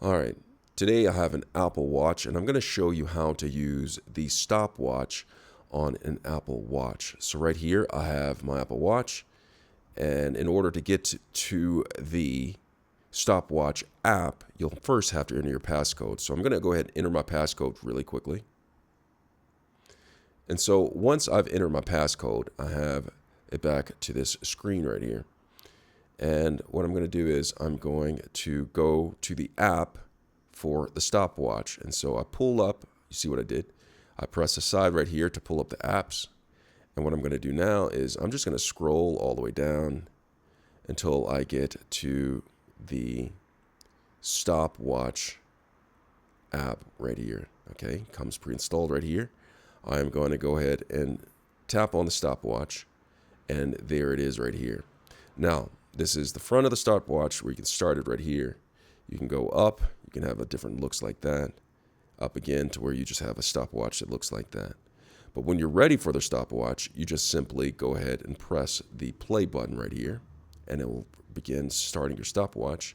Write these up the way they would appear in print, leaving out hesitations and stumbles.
All right, today I have an Apple Watch and I'm going to show you how to use the stopwatch on an Apple Watch. So right here I have my Apple Watch, and in order to get to the Stopwatch app, you'll first have to enter your passcode. So I'm going to go ahead and enter my passcode really quickly. And so once I've entered my passcode, I have it back to this screen right here. And what I'm going to do is I'm going to go to the app for the stopwatch. And so I pull up, you see what I did? I press aside right here to pull up the apps. And what I'm going to do now is I'm just going to scroll all the way down until I get to the stopwatch app right here. Okay, comes pre-installed right here. I'm going to go ahead and tap on the stopwatch, and there it is right here. Now, this is the front of the stopwatch where you can start it right here. You can go up, you can have a different looks like that. Up again to where you just have a stopwatch that looks like that. But when you're ready for the stopwatch, you just simply go ahead and press the play button right here, and it will begin starting your stopwatch,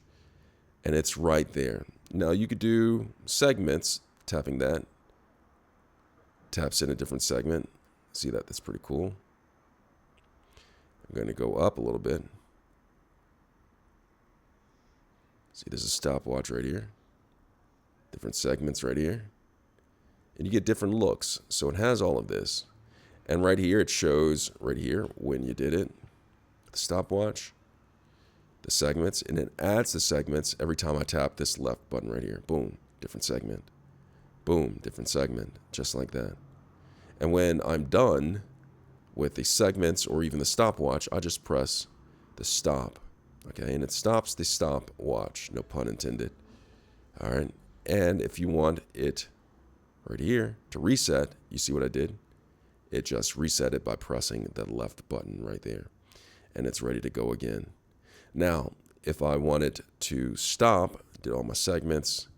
and it's right there. Now you could do segments, tapping that. Taps in a different segment. See that? That's pretty cool. I'm going to go up a little bit. See, this is stopwatch right here. Different segments right here. And you get different looks. So it has all of this. And right here, it shows right here when you did it. The stopwatch, the segments, and it adds the segments every time I tap this left button right here. Boom, different segment. Boom, different segment, just like that. And when I'm done with the segments or even the stopwatch, I just press the stop. Okay, and it stops the stopwatch, no pun intended. All right, and if you want it right here to reset, you see what I did? It just reset it by pressing the left button right there, and it's ready to go again. Now, if I wanted to stop, did all my segments,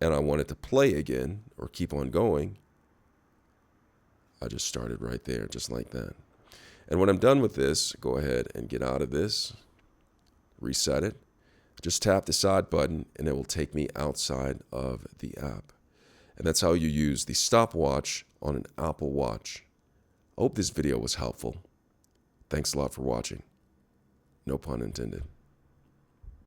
and I wanted to play again or keep on going, I just started right there, just like that. And when I'm done with this, go ahead and get out of this, reset it. Just tap the side button and it will take me outside of the app. And that's how you use the stopwatch on an Apple Watch. I hope this video was helpful. Thanks a lot for watching. No pun intended.